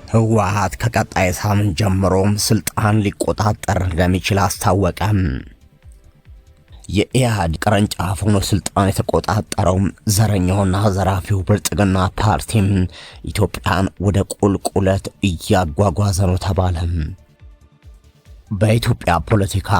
ህወሓት ከቀጣይ ሳምንት ጀምሮ ስልጣን ሊቆጣጠር እንደሚችል አስታወቀ። የኢህአዴግ ቅርንጫፍ ሆኖ ስልጣን የተቆጣጠረው ዘረኛውና ዘራፊው ብልጽግና ፓርቲም ኢትዮጵያን ወደ ቁልቁለት እያጓጓዘ ነው ተባለ። በኢትዮጵያ ፖለቲካ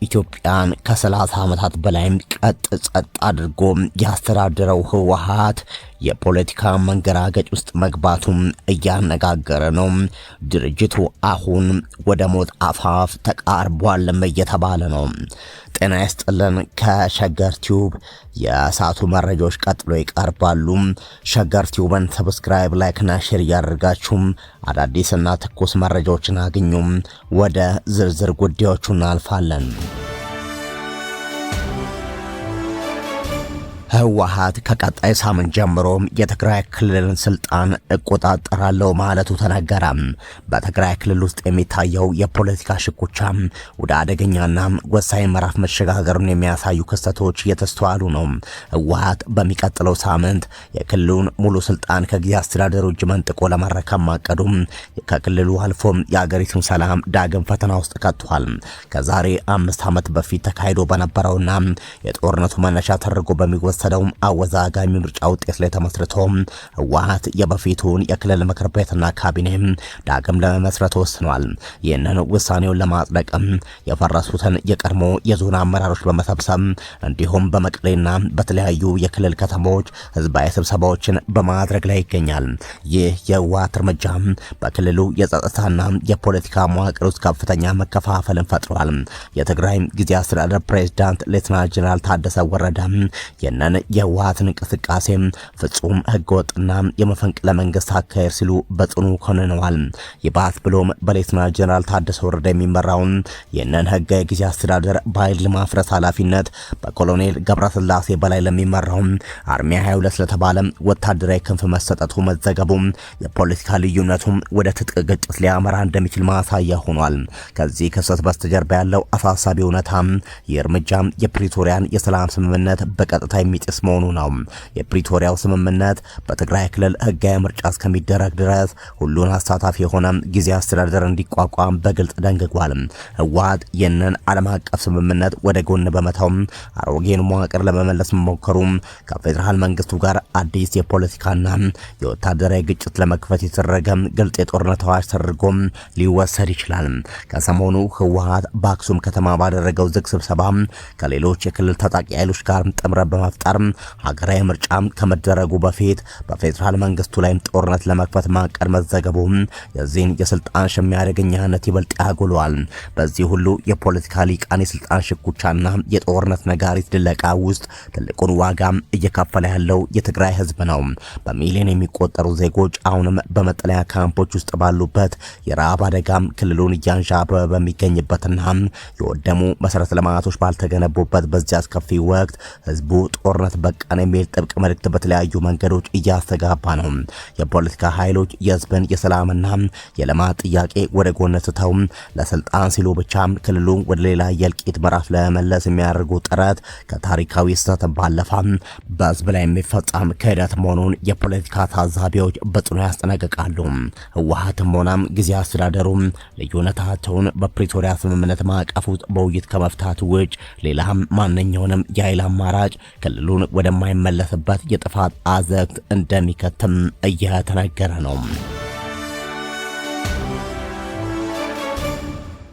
ኢትዮጵያን ከ30 ዓመታት በላይም ቀጥ ጸጥ አድርጎ ያስተዳደረው ህወሓት የፖለቲካ መንገራገጭ ውስጥ መግባቱም እያነጋገረ ነው። ድርጅቱ አሁን ወደ ሞት አፋፍ ተቃርቧልም እየተባለ ነው። ጤና ይስጥልን። ከሸገር ቲዩብ የሰዓቱ መረጃዎች ቀጥሎ ይቀርባሉ። ሸገር ቲዩብን ሰብስክራይብ፣ ላይክ እና ሼር እያደረጋችሁ አዳዲስና ትኩስ መረጃዎችን አግኙም። ወደ ዝርዝር ጉዳዮቹ እናልፋለን። ህወሓት ከቀጣይ ሳምንት ጀምሮ የትግራይ ክልልን ስልጣን እቆጣጠራለሁ ማለቱ ተነገረ። በትግራይ ክልል ውስጥ የሚታየው የፖለቲካ ሽኩቻ ወደ አደገኛና ወሳኝ ምዕራፍ መሸጋገሩን የሚያሳዩ ክስተቶች እየተስተዋሉ ነው። ህወሓት በሚቀጥለው ሳምንት የክልሉን ሙሉ ስልጣን ከጊዜ አስተዳደሩ እጅ መንጥቆ ለመረከብ ማቀዱ ከክልሉ አልፎ የአገሪቱን ሰላም ዳግም ፈተና ውስጥ ከቷል። ከዛሬ 5 ዓመት በፊት ተካሂዶ በነበረውና የጦርነቱ መነሻ ተደርጎ በሚወሰደው አወዛጋሚ ምርጫ ውጤት ላይ ተመስርቶ ህወሓት የበፊቱን የክልል ምክር ቤትና ካቢኔ ዳግም ለመመስረት ወስኗል። ይህንን ውሳኔውን ለማጽደቅም የፈረሱትን የቀድሞ የዞን አመራሮች በመሰብሰብ እንዲሁም በመቀሌና በተለያዩ የክልል ከተሞች ህዝባዊ ስብሰባዎችን በማድረግ ላይ ይገኛል። ይህ የህወሓት እርምጃ በክልሉ የጸጥታና የፖለቲካ መዋቅር ውስጥ ከፍተኛ መከፋፈልን ፈጥሯል። የትግራይ ጊዜያዊ አስተዳደር ፕሬዝዳንት ሌተናንት ጄኔራል ታደሰ ወረደ የነን የህወሓትን እንቅስቃሴ ፍጹም ህገወጥና የመፈንቅለ መንግስት አካሄድ ሲሉ በጽኑ ኮንነዋል። ይባስ ብሎም በሌተናንት ጄኔራል ታደሰ ወረደ የሚመራውን የነን ህጋዊ ጊዜያዊ አስተዳደር በኃይል ለማፍረስ ኃላፊነት በኮሎኔል ገብረስላሴ በላይ ለሚመራው አርሚ 22 ለተባለ ወታደራዊ ክንፍ መሰጠቱ መዘገቡ የፖለቲካ ልዩነቱ ወደ ትጥቅ ግጭት ሊያመራ እንደሚችል ማሳያ ሆኗል። ከዚህ ክስተት በስተጀርባ ያለው አሳሳቢ እውነታ የእርምጃ የፕሪቶሪያን የሰላም ስምምነት በቀጥታ የሚጥስ መሆኑ ነው። የፕሪቶሪያው ስምምነት በትግራይ ክልል ህጋዊ ምርጫ እስከሚደረግ ድረስ ሁሉን አሳታፊ የሆነ ጊዜያዊ አስተዳደር እንዲቋቋም በግልጽ ደንግጓል። ህወሓት ይህንን ዓለም አቀፍ ስምምነት ወደ ጎን በመተው አሮጌን መዋቅር ለመመለስ መሞከሩ ከፌዴራል መንግስቱ ጋር አዲስ የፖለቲካና የወታደራዊ ግጭት ለመክፈት የተደረገ ግልጽ የጦርነት አዋጅ ተደርጎ ሊወሰድ ይችላል። ከሰሞኑ ህወሓት በአክሱም ከተማ ባደረገው ዝግ ስብሰባ ከሌሎች የክልል ታጣቂ ኃይሎች ጋር ጥምረት በመፍጠር ሀገራዊ ምርጫ ከመደረጉ በፊት በፌዴራል መንግስቱ ላይ ጦርነት ለመክፈት ማቀድ መዘገቡ የዚህን የስልጣን ሽሚያ አደገኛነት ይበልጥ ያጎለዋል። በዚህ ሁሉ የፖለቲካ ሊቃን የስልጣን ሽኩቻና የጦርነት ነጋሪት ድለቃ ውስጥ ትልቁን ዋጋ እየከፈለ ያለው የትግራይ ህዝብ ነው። በሚሊዮን የሚቆጠሩ ዜጎች አሁንም በመጠለያ ካምፖች ውስጥ ባሉበት የረሃብ አደጋ ክልሉን እያንዣበበ በሚገኝበትና የወደሙ መሰረተ ልማቶች ባልተገነቡበት በዚያ አስከፊ ወቅት ህዝቡ ጦርነት በቃን የሚል ጥብቅ መልእክት በተለያዩ መንገዶች እያስተጋባ ነው። የፖለቲካ ኃይሎች የህዝብን የሰላምና የልማት ጥያቄ ወደ ጎን ትተው ለስልጣን ሲሉ ብቻ ክልሉን ወደ ሌላ የእልቂት ምዕራፍ ለመመለስ የሚያደርጉ ጥረት ከታሪካዊ ስህተት ባለፈ በህዝብ ላይ የሚፈጸም ክህደት መሆኑን የፖለቲካ ታዛቢዎች በጽኑ ያስጠነቅቃሉ። ህወሓትም ሆነም ጊዜያዊ አስተዳደሩ ልዩነታቸውን በፕሪቶሪያ ስምምነት ማዕቀፍ ውስጥ በውይይት ከመፍታት ውጭ ሌላም ማንኛውንም የኃይል አማራጭ ክልሉን ወደማይመለስበት የጥፋት አዘቅት እንደሚከትም እየተነገረ ነው።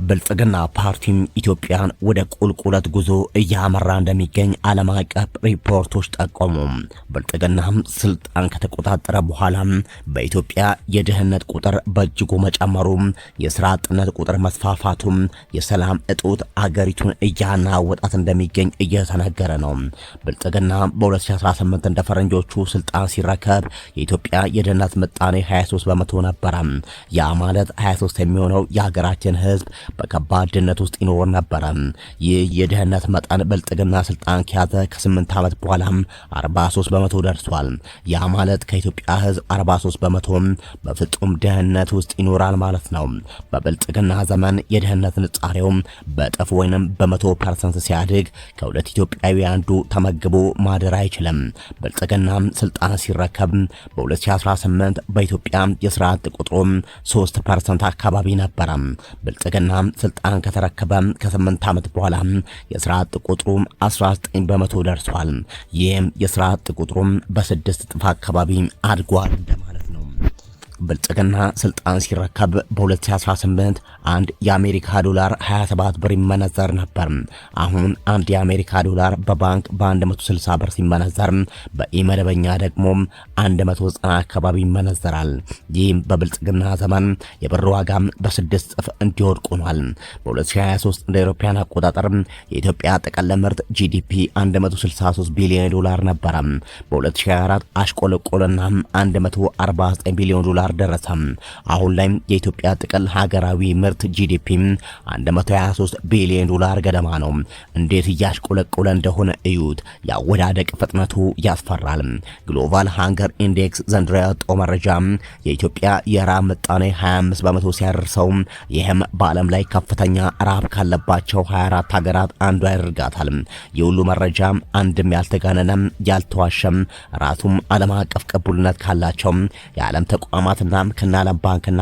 ብልጽግና ፓርቲም ኢትዮጵያን ወደ ቁልቁለት ጉዞ እያመራ እንደሚገኝ ዓለም አቀፍ ሪፖርቶች ጠቆሙ። ብልጽግናም ስልጣን ከተቆጣጠረ በኋላ በኢትዮጵያ የድህነት ቁጥር በእጅጉ መጨመሩ፣ የስራ አጥነት ቁጥር መስፋፋቱ፣ የሰላም እጦት አገሪቱን እያናወጣት እንደሚገኝ እየተነገረ ነው። ብልጽግና በ2018 እንደ ፈረንጆቹ ስልጣን ሲረከብ የኢትዮጵያ የድህነት ምጣኔ 23% ነበረ። ያ ማለት 23 የሚሆነው የሀገራችን ህዝብ በከባድ ድህነት ውስጥ ይኖር ነበር። ይህ የድህነት መጠን ብልጽግና ስልጣን ከያዘ ከ8 ዓመት በኋላ 43 በመቶ ደርሷል። ያ ማለት ከኢትዮጵያ ህዝብ 43 በመቶ በፍጹም ድህነት ውስጥ ይኖራል ማለት ነው። በብልጽግና ዘመን የድህነት ንጻሬው በእጥፍ ወይንም በ100% ሲያድግ ከሁለት ኢትዮጵያዊ አንዱ ተመግቦ ማደር አይችልም። ብልጽግና ስልጣን ሲረከብ በ2018 በኢትዮጵያ የስራ አጥ ቁጥሩ 3% አካባቢ ነበር። ብልጽግና ስልጣን ከተረከበ ከ8 ዓመት በኋላ የስራ አጥ ቁጥሩ 19 በመቶ ደርሷል። ይህም የስራ አጥ ቁጥሩ በ6 እጥፍ አካባቢ አድጓል እንደማለት ነው። ብልጽግና ስልጣን ሲረከብ በ2018 አንድ የአሜሪካ ዶላር 27 ብር ይመነዘር ነበር። አሁን አንድ የአሜሪካ ዶላር በባንክ በ160 ብር ሲመነዘር በኢመደበኛ ደግሞ 190 አካባቢ ይመነዘራል። ይህም በብልጽግና ዘመን የብር ዋጋ በ6 እጥፍ እንዲወድቅ ሆኗል። በ2023 እንደ አውሮፓውያን አቆጣጠር የኢትዮጵያ ጥቅል ምርት ጂዲፒ 163 ቢሊዮን ዶላር ነበር። በ2024 አሽቆለቆለና 149 ቢሊዮን ዶላር ደረሰ። አሁን ላይ የኢትዮጵያ ጥቅል ሀገራዊ ምርት ጂዲፒ 123 ቢሊዮን ዶላር ገደማ ነው። እንዴት እያሽቆለቆለ እንደሆነ እዩት። ያወዳደቅ ፍጥነቱ ያስፈራል። ግሎባል ሃንገር ኢንዴክስ ዘንድሮ ያወጣው መረጃ የኢትዮጵያ የራብ ምጣኔ 25 በመቶ ሲያደርሰው ይህም በዓለም ላይ ከፍተኛ ራብ ካለባቸው 24 ሀገራት አንዱ ያደርጋታል። የሁሉ መረጃ አንድም ያልተጋነነ ያልተዋሸም ራሱም ዓለም አቀፍ ቅቡልነት ካላቸው የዓለም ተቋማትና ከዓለም ባንክና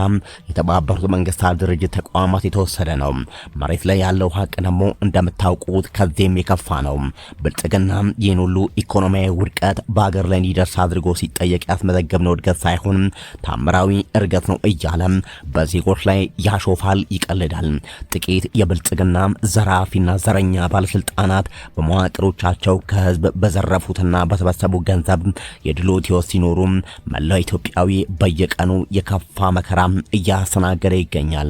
የተባበሩት መንግስታት ድርጅት ተቋማት የተወሰደ ነው። መሬት ላይ ያለው ሀቅ ደግሞ እንደምታውቁት ከዚህም የከፋ ነው። ብልጽግና ይህን ሁሉ ኢኮኖሚያዊ ውድቀት በአገር ላይ እንዲደርስ አድርጎ ሲጠየቅ ያስመዘገብነው እድገት ሳይሆን ታምራዊ እርገት ነው እያለ በዜጎች ላይ ያሾፋል፣ ይቀልዳል። ጥቂት የብልጽግና ዘራፊና ዘረኛ ባለስልጣናት በመዋቅሮቻቸው ከህዝብ በዘረፉትና በሰበሰቡ ገንዘብ የድሎት ህይወት ሲኖሩ መላው ኢትዮጵያዊ በየቀኑ የከፋ መከራ እያስተናገደ ይገኛል።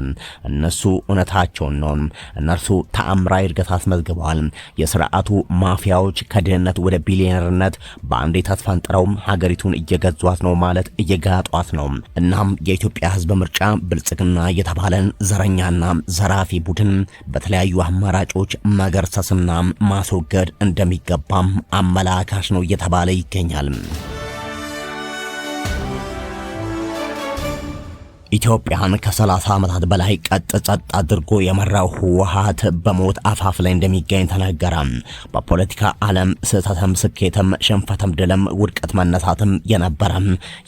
እነሱ እውነታቸውን ነው። እነርሱ ተአምራዊ እድገት አስመዝግበዋል። የስርዓቱ ማፊያዎች ከድህነት ወደ ቢሊዮነርነት በአንዴ ተስፈንጥረው ሀገሪቱን እየገዟት ነው ማለት እየጋጧት ነው። እናም የኢትዮጵያ ህዝብ ምርጫ ብልጽግና የተባለን ዘረኛና ዘራፊ ቡድን በተለያዩ አማራጮች መገርሰስና ማስወገድ እንደሚገባም አመላካሽ ነው እየተባለ ይገኛል። ኢትዮጵያን ከ30 ዓመታት በላይ ቀጥ ጸጥ አድርጎ የመራው ህወሓት በሞት አፋፍ ላይ እንደሚገኝ ተነገረ። በፖለቲካ ዓለም ስህተትም ስኬትም ሽንፈትም ድልም ውድቀት መነሳትም የነበረ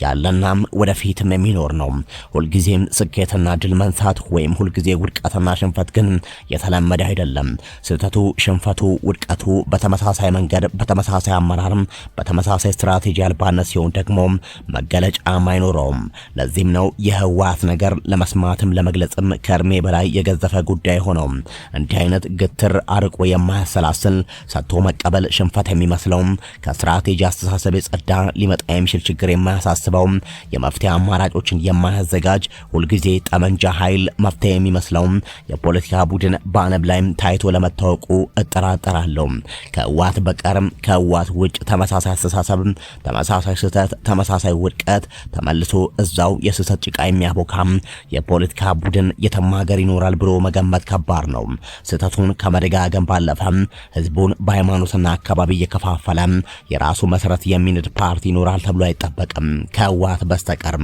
ያለና ወደፊትም የሚኖር ነው። ሁልጊዜም ስኬትና ድል መንሳት ወይም ሁልጊዜ ውድቀትና ሽንፈት ግን የተለመደ አይደለም። ስህተቱ፣ ሽንፈቱ፣ ውድቀቱ በተመሳሳይ መንገድ በተመሳሳይ አመራር በተመሳሳይ ስትራቴጂ አልባነት ሲሆን ደግሞ መገለጫም አይኖረውም። ለዚህም ነው የህወሓት ነገር ለመስማትም ለመግለጽም ከእድሜ በላይ የገዘፈ ጉዳይ ሆነው እንዲህ አይነት ግትር አርቆ የማያሰላስል ሰጥቶ መቀበል ሽንፈት የሚመስለው ከስትራቴጂ አስተሳሰብ የጸዳ ሊመጣ የሚችል ችግር የማያሳስበው የመፍትሄ አማራጮችን የማያዘጋጅ ሁልጊዜ ጠመንጃ ኃይል መፍትሄ የሚመስለው የፖለቲካ ቡድን በአነብ ላይም ታይቶ ለመታወቁ እጠራጠራለሁ። ከህወሓት በቀርም ከህወሓት ውጭ ተመሳሳይ አስተሳሰብ፣ ተመሳሳይ ስህተት፣ ተመሳሳይ ውድቀት ተመልሶ እዛው የስህተት ጭቃ የሚያቦካ የፖለቲካ ቡድን የተማገር ይኖራል ብሎ መገመት ከባድ ነው። ስህተቱን ከመደጋገም ባለፈ ህዝቡን በሃይማኖትና አካባቢ እየከፋፈለ የራሱ መሰረት የሚንድ ፓርቲ ይኖራል ተብሎ አይጠበቅም ከህወሓት በስተቀር።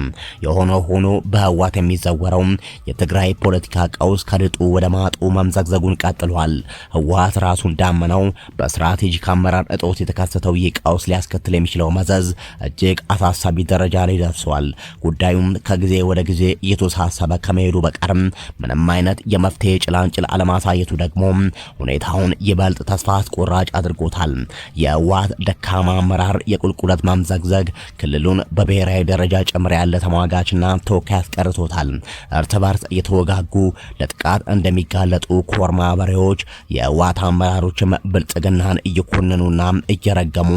የሆነው ሆኖ በህወሓት የሚዘወረው የትግራይ ፖለቲካ ቀውስ ከድጡ ወደ ማጡ መምዘግዘጉን ቀጥሏል። ህወሓት ራሱ እንዳመነው በስትራቴጂክ አመራር እጦት የተከሰተው ይህ ቀውስ ሊያስከትል የሚችለው መዘዝ እጅግ አሳሳቢ ደረጃ ላይ ደርሷል። ጉዳዩም ከጊዜ ወደ ጊዜ እየተወሳሰበ ከመሄዱ በቀርም ምንም አይነት የመፍትሄ ጭላንጭል አለማሳየቱ ደግሞ ሁኔታውን ይበልጥ ተስፋ አስቆራጭ አድርጎታል። የህወሓት ደካማ አመራር የቁልቁለት ማምዘግዘግ ክልሉን በብሔራዊ ደረጃ ጭምር ያለ ተሟጋችና ተወካይ አስቀርቶታል። እርስ በርስ እየተወጋጉ ለጥቃት እንደሚጋለጡ ኮር ማህበሬዎች የህወሓት አመራሮችም ብልጽግናን እየኮነኑና እየረገሙ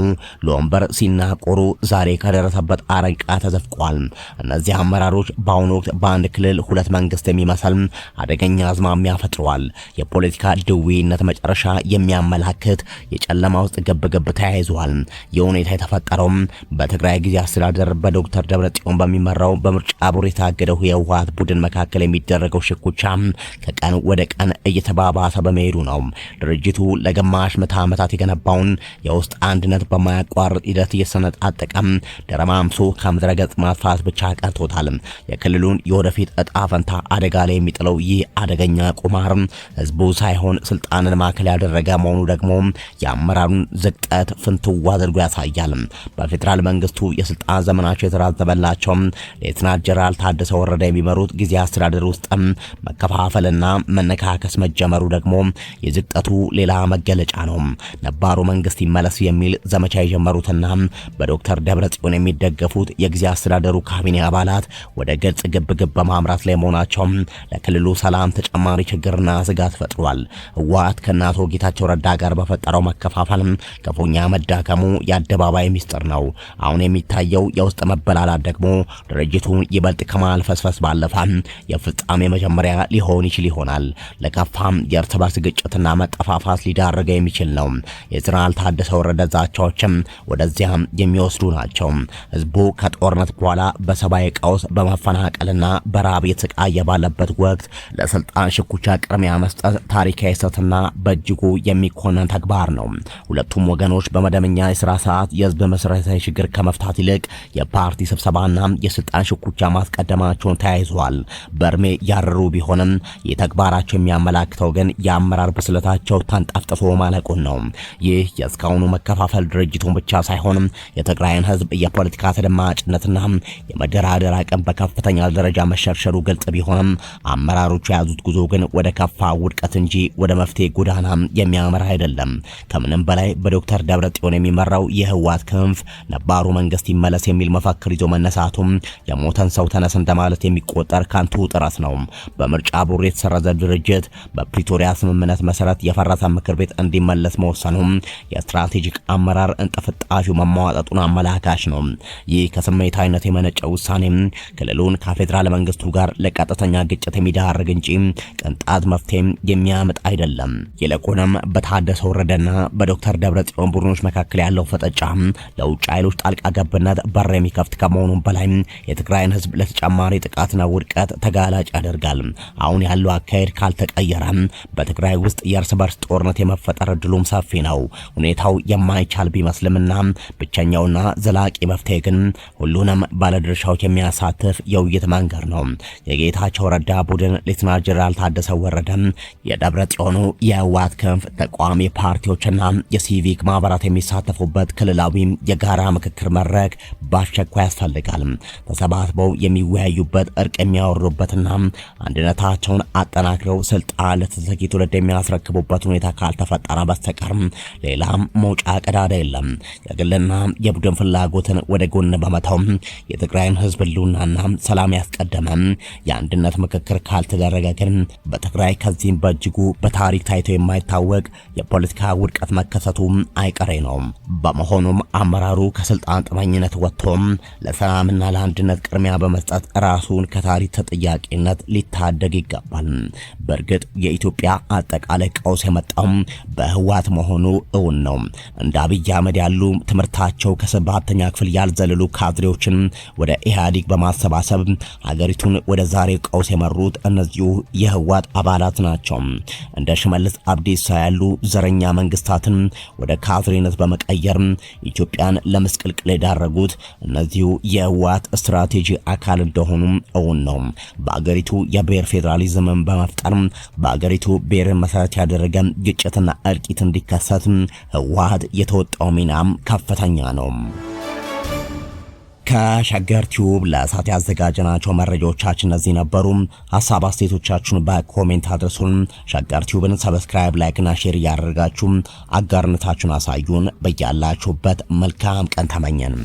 ለወንበር ሲናቆሩ ዛሬ ከደረሰበት አረንቋ ተዘፍቋል። እነዚህ አመራሮች በአሁኑ ወቅት በአንድ ክልል ሁለት መንግስት የሚመስል አደገኛ አዝማሚያ ፈጥሯል። የፖለቲካ ድዊነት መጨረሻ የሚያመላክት የጨለማ ውስጥ ግብግብ ተያይዟል። የሁኔታ የተፈጠረው በትግራይ ጊዜ አስተዳደር በዶክተር ደብረጽዮን በሚመራው በምርጫ ቦርድ የታገደው የህወሓት ቡድን መካከል የሚደረገው ሽኩቻ ከቀን ወደ ቀን እየተባባሰ በመሄዱ ነው። ድርጅቱ ለግማሽ ምዕተ ዓመታት የገነባውን የውስጥ አንድነት በማያቋርጥ ሂደት እየሰነጣጠቀ ደረማምሶ ከምድረ ገጽ ማጥፋት ብቻ ቀርቶታል። የክልሉን የወደፊት እጣ ፈንታ አደጋ ላይ የሚጥለው ይህ አደገኛ ቁማር ህዝቡ ሳይሆን ስልጣንን ማዕከል ያደረገ መሆኑ ደግሞ የአመራሩን ዝቅጠት ፍንትው አድርጎ ያሳያል። በፌዴራል መንግስቱ የስልጣን ዘመናቸው የተራዘመላቸው ሌተናንት ጀነራል ታደሰ ወረደ የሚመሩት ጊዜ አስተዳደር ውስጥ መከፋፈልና መነካከስ መጀመሩ ደግሞ የዝቅጠቱ ሌላ መገለጫ ነው። ነባሩ መንግስት ይመለስ የሚል ዘመቻ የጀመሩትና በዶክተር ደብረጽዮን የሚደገፉት የጊዜ አስተዳደሩ ካቢኔ አባላት ወደ ግልጽ ግብግብ በማምራት ላይ መሆናቸው ለክልሉ ሰላም ተጨማሪ ችግርና ስጋት ፈጥሯል። ህወሓት ከአቶ ጌታቸው ረዳ ጋር በፈጠረው መከፋፈል ክፉኛ መዳከሙ የአደባባይ ሚስጥር ነው። አሁን የሚታየው የውስጥ መበላላት ደግሞ ድርጅቱን ይበልጥ ከማልፈስፈስ ባለፈ የፍጻሜ መጀመሪያ ሊሆን ይችል ይሆናል። ለከፋም የእርስ በርስ ግጭትና መጠፋፋት ሊዳረገ የሚችል ነው። የጀነራል ታደሰ ወረደ ዛቻዎችም ወደዚያም የሚወስዱ ናቸው። ህዝቡ ከጦርነት በኋላ በሰብአዊ ቀውስ በመፈናቀልና በራብ የተሰቃየ ባለበት ወቅት ለስልጣን ሽኩቻ ቅድሚያ መስጠት ታሪካዊ ስህተትና በእጅጉ የሚኮነን ተግባር ነው። ሁለቱም ወገኖች በመደበኛ የሥራ ሰዓት የህዝብ መሰረታዊ ችግር ከመፍታት ይልቅ የፓርቲ ስብሰባና የስልጣን ሽኩቻ ማስቀደማቸውን ተያይዘዋል። በርሜ ያረሩ ቢሆንም የተግባራቸው የሚያመላክተው ግን የአመራር ብስለታቸው ተንጠፍጥፎ ማለቁን ነው። ይህ የእስካሁኑ መከፋፈል ድርጅቱን ብቻ ሳይሆን የትግራይን ህዝብ የፖለቲካ ተደማጭነትና የመደራደር አቅም በከፍተኛ ደረጃ መሸርሸሩ ግልጽ ቢሆንም አመራሮቹ የያዙት ጉዞ ግን ወደ ከፋ ውድቀት እንጂ ወደ መፍትሄ ጎዳና የሚያመራ አይደለም። ከምንም በላይ በዶክተር ደብረጽዮን የሚመራው የህወሓት ክንፍ ነባሩ መንግስት ይመለስ የሚል መፈክር ይዞ መነሳቱም የሞተን ሰው ተነስ እንደማለት የሚቆጠር ካንቱ ጥረት ነው። በምርጫ ቦርድ የተሰረዘ ድርጅት በፕሪቶሪያ ስምምነት መሰረት የፈረሰ ምክር ቤት እንዲመለስ መወሰኑ የስትራቴጂክ አመራር እንጥፍጣፊው መሟጠጡን አመላካሽ ነው። ይህ ከስሜታዊነት የመነጨ ውሳኔ ክልሉን ከፌዴራል መንግስቱ ጋር ለቀጥተኛ ግጭት የሚዳርግ እንጂ ቅንጣት መፍትሄ የሚያመጣ አይደለም። ይልቁንም በታደሰ ወረደና በዶክተር ደብረጽዮን ቡድኖች መካከል ያለው ፍጥጫ ለውጭ ኃይሎች ጣልቃ ገብነት በር የሚከፍት ከመሆኑም በላይ የትግራይን ህዝብ ለተጨማሪ ጥቃትና ውድቀት ተጋላጭ ያደርጋል። አሁን ያለው አካሄድ ካልተቀየረ በትግራይ ውስጥ የእርስ በርስ ጦርነት የመፈጠር እድሉም ሰፊ ነው። ሁኔታው የማይቻል ቢመስልምና ብቸኛውና ዘላቂ መፍትሄ ግን ሁሉንም ባለድርሻዎች የሚያሳትፍ የውይይት መንገድ ነው። የጌታቸው ረዳ ቡድን ሌተናንት ጀነራል ታደሰ ወረደ የደብረጽዮኑ የህወሓት ክንፍ ተቋሚ ፓርቲዎችና የሲቪክ ማህበራት የሚሳተፉበት ክልላዊ የጋራ ምክክር መድረክ በአስቸኳይ ያስፈልጋል። ተሰባስበው የሚወያዩበት፣ እርቅ የሚያወሩበትና አንድነታቸውን አጠናክረው ስልጣን ለተተኪ ትውልድ የሚያስረክቡበት ሁኔታ ካልተፈጠረ በስተቀር ሌላም መውጫ ቀዳዳ የለም። የግልና የቡድን ፍላጎትን ወደ ጎን በመተው የትግራይን ህዝብ ህልውናና ሰላም ያስቀደመ የአንድነት ምክክር ካልተደረገ ግን በትግራይ ከዚህም በእጅጉ በታሪክ ታይቶ የማይታወቅ የፖለቲካ ውድቀት መከሰቱ አይቀሬ ነው። በመሆኑም አመራሩ ከስልጣን ጥመኝነት ወጥቶ ለሰላምና ለአንድነት ቅድሚያ በመስጠት ራሱን ከታሪክ ተጠያቂነት ሊታደግ ይገባል። በእርግጥ የኢትዮጵያ አጠቃላይ ቀውስ የመጣው በህወሓት መሆኑ እውን ነው። እንደ አብይ አህመድ ያሉ ትምህርታቸው ከሰባተኛ ክፍል ያልዘለሉ ካድሬዎችን ወደ ኢህአዴግ በማሰባሰብ ሀገሪቱን ወደ ዛሬ ቀውስ የመሩት እነዚሁ የህወሓት አባላት ናቸው። እንደ ሽመልስ አብዲሳ ያሉ ዘረኛ መንግስታትን ወደ ካድሬነት በመቀየር ኢትዮጵያን ለመስቀልቅል የዳረጉት እነዚሁ የህወሓት ስትራቴጂ አካል እንደሆኑ እውን ነው። በአገሪቱ የብሔር ፌዴራሊዝምን በመፍጠር በአገሪቱ ብሔርን መሰረት ያደረገ ግጭትና እልቂት እንዲከሰት ህወሓት የተወጣው ሚናም ከፍተኛ ነው። ከሸገር ቲዩብ ለእሳት ያዘጋጀናቸው መረጃዎቻችን እነዚህ ነበሩ። ሐሳብ አስተያየቶቻችሁን በኮሜንት አድርሱን። ሸገር ቲዩብን ሰብስክራይብ፣ ላይክ እና ሼር ያደርጋችሁ አጋርነታችሁን አሳዩን። በያላችሁበት መልካም ቀን ተመኘን።